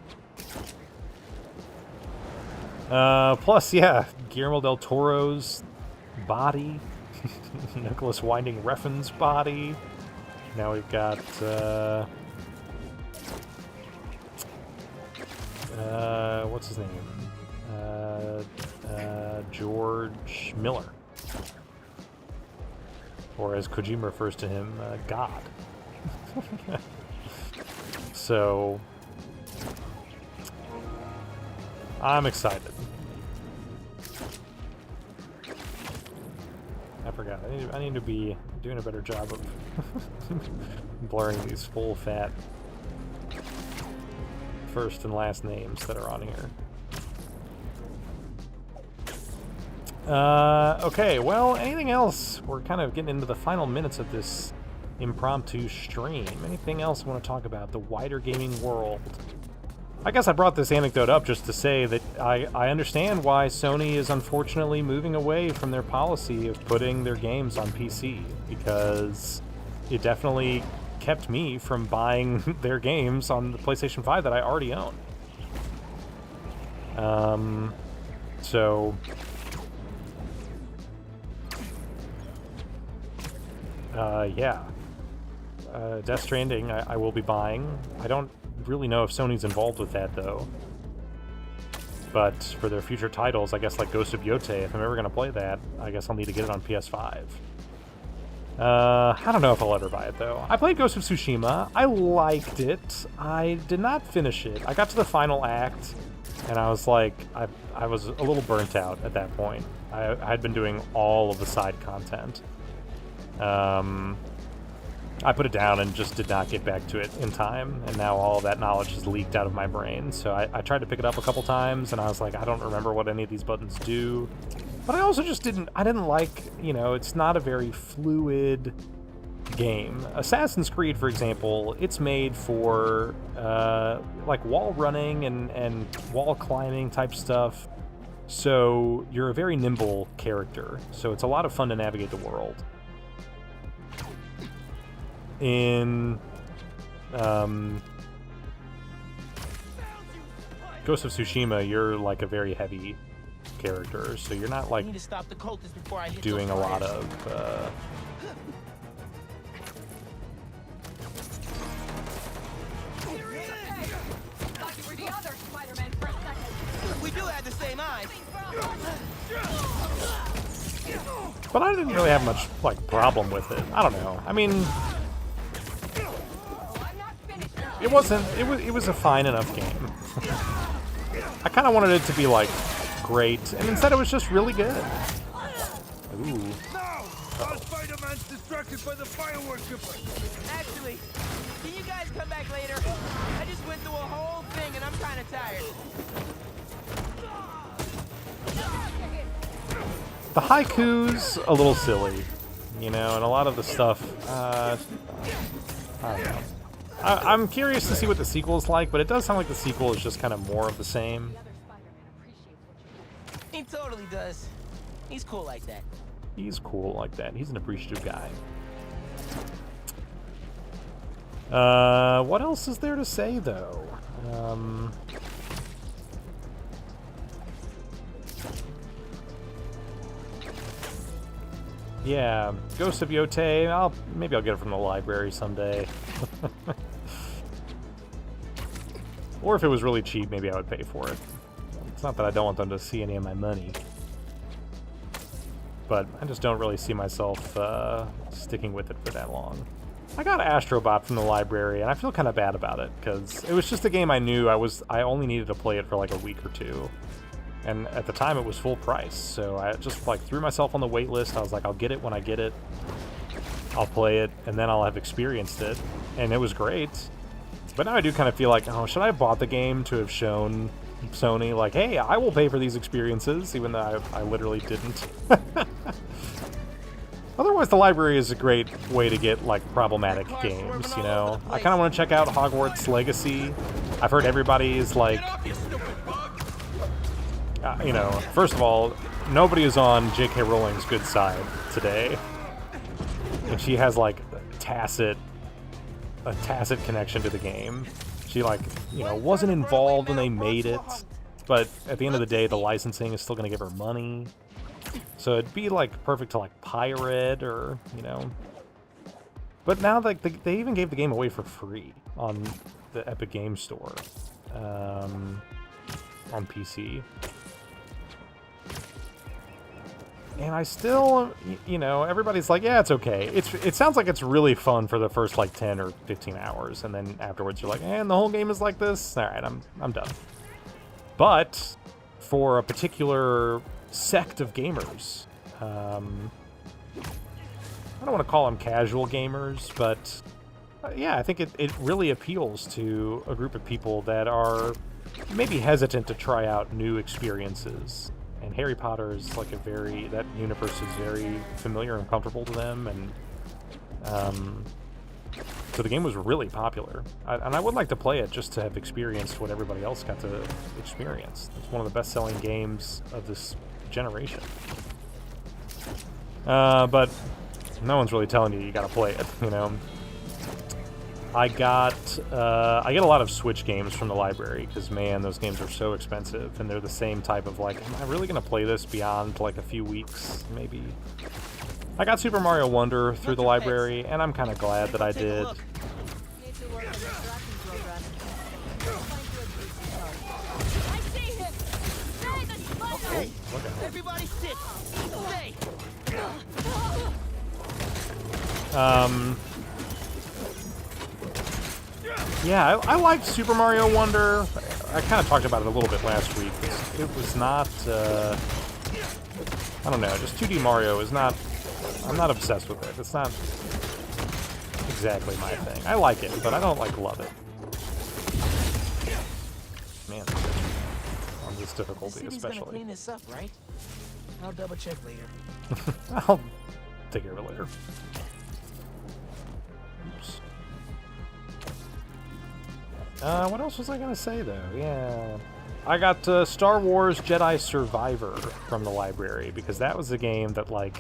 plus, yeah, Guillermo del Toro's body, Nicholas Winding Refn's body. Now we've got, what's his name? George Miller. Or as Kojima refers to him, God. So, I'm excited. I forgot. I need to be doing a better job of blurring these full fat first and last names that are on here. Okay, well, anything else? We're kind of getting into the final minutes of this impromptu stream. Anything else I want to talk about? The wider gaming world. I guess I brought this anecdote up just to say that I understand why Sony is unfortunately moving away from their policy of putting their games on PC, because it definitely kept me from buying their games on the PlayStation 5 that I already own. So... yeah. Death Stranding, I will be buying. I don't really know if Sony's involved with that, though. But for their future titles, I guess like Ghost of Yote, if I'm ever going to play that, I guess I'll need to get it on PS5. I don't know if I'll ever buy it, though. I played Ghost of Tsushima. I liked it. I did not finish it. I got to the final act, and I was like, I was a little burnt out at that point. I had been doing all of the side content. I put it down and just did not get back to it in time, and now all of that knowledge is leaked out of my brain. So I tried to pick it up a couple times, and I was like, I don't remember what any of these buttons do. But I also just I didn't like, you know, it's not a very fluid game. Assassin's Creed, for example, it's made for, like, wall running and wall climbing type stuff. So you're a very nimble character. So it's a lot of fun to navigate the world. In Ghost of Tsushima, you're like a very heavy character, so you're not like doing a lot of We do have the same eyes. but I didn't really have much like problem with it. I don't know. I mean, it was a fine enough game. I kind of wanted it to be like great, and instead it was just really good. Ooh. No! Spider-Man's distracted by the fireworks. Actually, can you guys come back later? I just went through a whole thing and I'm kind of tired. The haiku's a little silly. you know, and a lot of the stuff, I don't know. I'm curious to see what the sequel is like, but it does sound like the sequel is just kind of more of the same. He totally does. He's cool like that. He's cool like that. He's an appreciative guy. What else is there to say, though? Yeah, Ghost of Yotei. Maybe I'll get it from the library someday. Or if it was really cheap, maybe I would pay for it. It's not that I don't want them to see any of my money, but I just don't really see myself sticking with it for that long. I got Astrobot from the library, and I feel kind of bad about it, because it was just a game I knew I only needed to play it for like a week or two. And at the time, it was full price, so I just like threw myself on the wait list. I was like, I'll get it when I get it. I'll play it, and then I'll have experienced it. And it was great. But now I do kind of feel like, oh, should I have bought the game to have shown Sony, like, hey, I will pay for these experiences, even though I literally didn't. Otherwise, the library is a great way to get, like, problematic games, you know? I kind of want to check out Hogwarts Legacy. I've heard everybody is like... you know, first of all, nobody is on J.K. Rowling's good side today. And she has, like, a tacit connection to the game. She, like, you know, wasn't involved when they made it, but at the end of the day, the licensing is still going to give her money. So it'd be, like, perfect to, like, pirate or, you know. But now, like, they even gave the game away for free on the Epic Games Store on PC. And I still, you know, everybody's like, yeah, it's okay. It sounds like it's really fun for the first, like, 10 or 15 hours. And then afterwards you're like, and the whole game is like this? All right, I'm done. But for a particular sect of gamers, I don't want to call them casual gamers, but yeah, I think it really appeals to a group of people that are maybe hesitant to try out new experiences. And Harry Potter is like that universe is very familiar and comfortable to them, and so the game was really popular. And I would like to play it just to have experienced what everybody else got to experience. It's one of the best-selling games of this generation. But no one's really telling you gotta play it, you know? I get a lot of Switch games from the library, because, man, those games are so expensive, and they're the same type of, like, am I really going to play this beyond, like, a few weeks, maybe? I got Super Mario Wonder through the library, and I'm kind of glad that I did. Okay, everybody sit. Stay. Yeah, I liked Super Mario Wonder. I kind of talked about it a little bit last week. It was not, I don't know, just 2D Mario is not, I'm not obsessed with it. It's not exactly my thing. I like it, but I don't, like, love it. Man, on this difficulty especially. Gonna clean this up, right? I'll double check later. I'll take care of it later. Oops. What else was I gonna say, though? Yeah, I got Star Wars Jedi Survivor from the library, because that was a game that, like,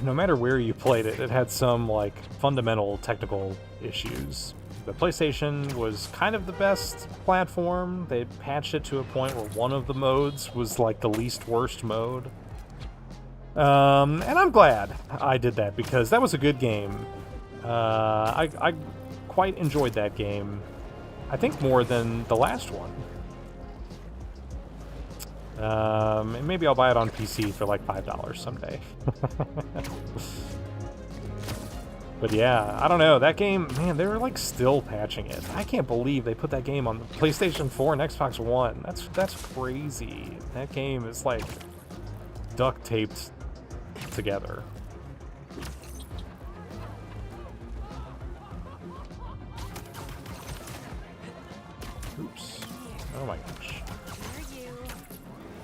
no matter where you played it, it had some, like, fundamental technical issues. The PlayStation was kind of the best platform. They patched it to a point where one of the modes was, like, the least worst mode. And I'm glad I did that, because that was a good game. I quite enjoyed that game. I think more than the last one. And maybe I'll buy it on PC for like $5 someday. But yeah, I don't know. That game, man, they were like still patching it. I can't believe they put that game on the PlayStation 4 and Xbox One. That's crazy. That game is like duct taped together. Oops. Oh my gosh.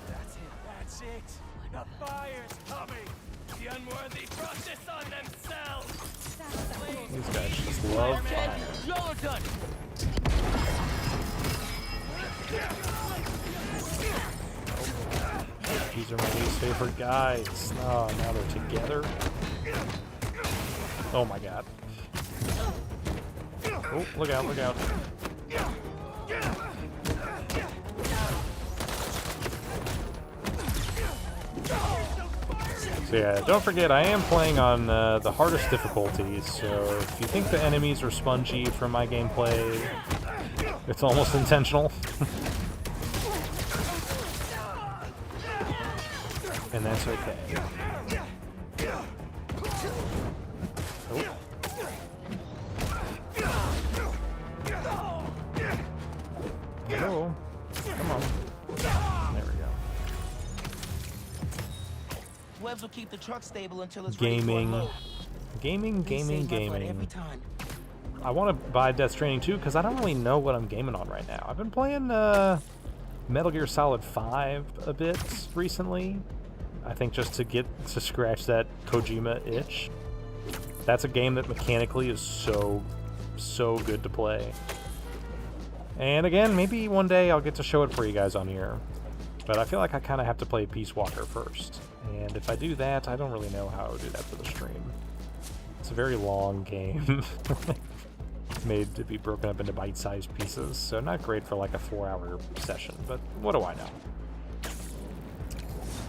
That's it. The fire's coming. The unworthy brought this on themselves. These guys just love fire. Y'all are done. These are my least favorite guys. Oh, now they're together. Oh my god. Oh, look out, look out. So yeah, don't forget, I am playing on the hardest difficulties, so if you think the enemies are spongy from my gameplay, it's almost intentional. And that's okay. Oh. Hello. Come on. There we go. Webs will keep the truck stable until it's Gaming. ready for a load. Gaming. They save my butt every time. I want to buy Death Stranding 2 because I don't really know what I'm gaming on right now. I've been playing Metal Gear Solid 5 a bit recently. I think just to scratch that Kojima itch. That's a game that mechanically is so good to play. And again, maybe one day I'll get to show it for you guys on here. But I feel like I kind of have to play Peace Walker first. And if I do that, I don't really know how I would do that for the stream. It's a very long game. Made to be broken up into bite-sized pieces. So not great for like a 4-hour session, but what do I know?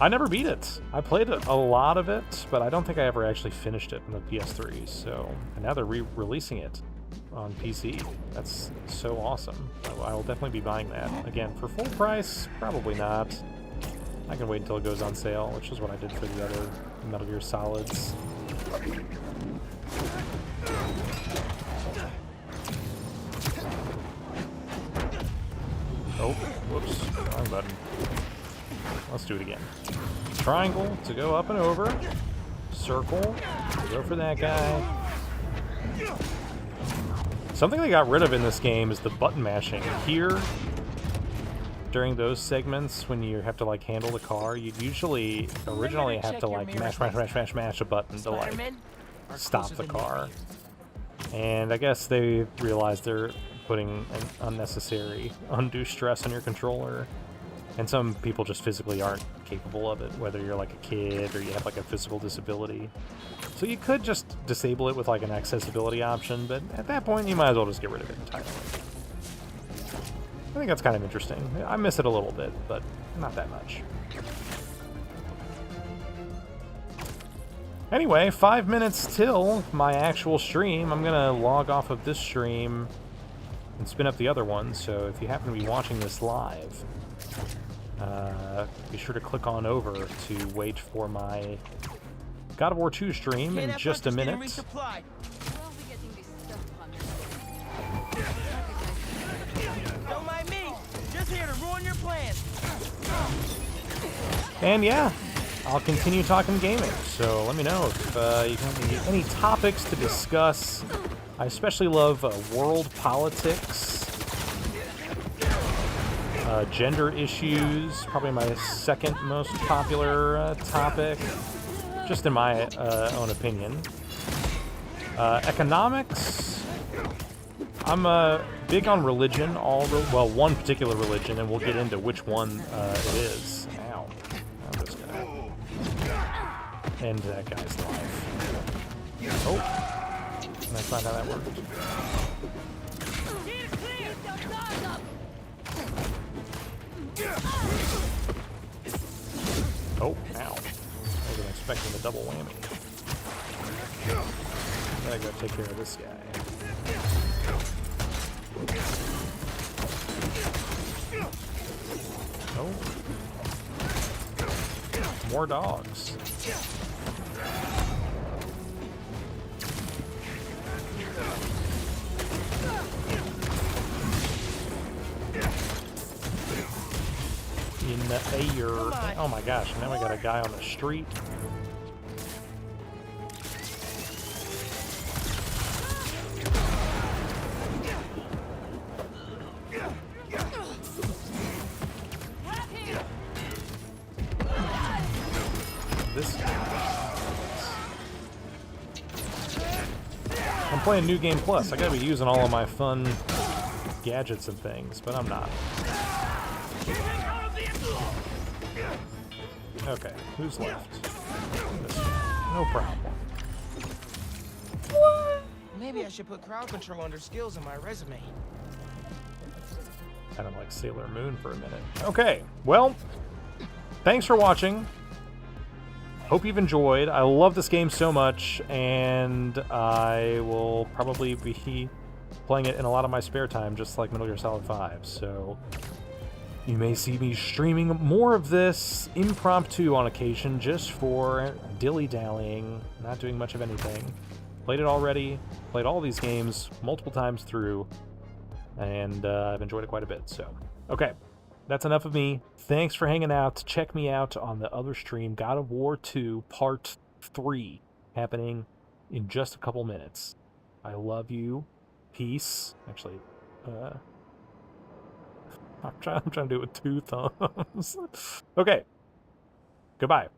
I never beat it. I played a lot of it, but I don't think I ever actually finished it on the PS3. So, and now they're re-releasing it on PC. That's so awesome. I will definitely be buying that. Again, for full price, probably not. I can wait until it goes on sale, which is what I did for the other Metal Gear Solids. Oh, whoops, wrong button. Let's do it again. Triangle to go up and over. Circle to go for that guy. Something they got rid of in this game is the button mashing. Here, during those segments when you have to like handle the car, you usually originally have to like mash a button to like stop the car. And I guess they realized they're putting an unnecessary undue stress on your controller. And some people just physically aren't capable of it, whether you're like a kid or you have like a physical disability. So you could just disable it with like an accessibility option, but at that point you might as well just get rid of it entirely. I think that's kind of interesting. I miss it a little bit, but not that much. Anyway, 5 minutes till my actual stream. I'm gonna log off of this stream and spin up the other one, so if you happen to be watching this live, be sure to click on over to wait for my God of War 2 stream in just a minute. Don't mind me. Just here to ruin your plans. And yeah, I'll continue talking gaming. So let me know if you have any topics to discuss. I especially love world politics. Gender issues, probably my second most popular topic, just in my own opinion. Economics, I'm big on religion, well, one particular religion, and we'll get into which one it is. Ow. I'm just gonna end that guy's life. Oh, that's not how that worked. Oh, ow. I wasn't expecting the double whammy. Gotta go take care of this guy. Oh. More dogs. In the air. Oh my gosh, now we got a guy on the street. This guy. I'm playing New Game Plus. I gotta be using all of my fun gadgets and things, but I'm not. Okay, who's left? No problem. Maybe I should put crowd control under skills in my resume. Kind of like Sailor Moon for a minute. Okay, well, thanks for watching. Hope you've enjoyed. I love this game so much, and I will probably be playing it in a lot of my spare time, just like Metal Gear Solid 5. So you may see me streaming more of this impromptu on occasion, just for dilly-dallying, not doing much of anything. Played it already, played all these games multiple times through, and I've enjoyed it quite a bit. So, okay, that's enough of me. Thanks for hanging out. Check me out on the other stream, God of War 2 Part 3, happening in just a couple minutes. I love you. Peace. Actually, I'm trying to do it with 2 thumbs. Okay, goodbye.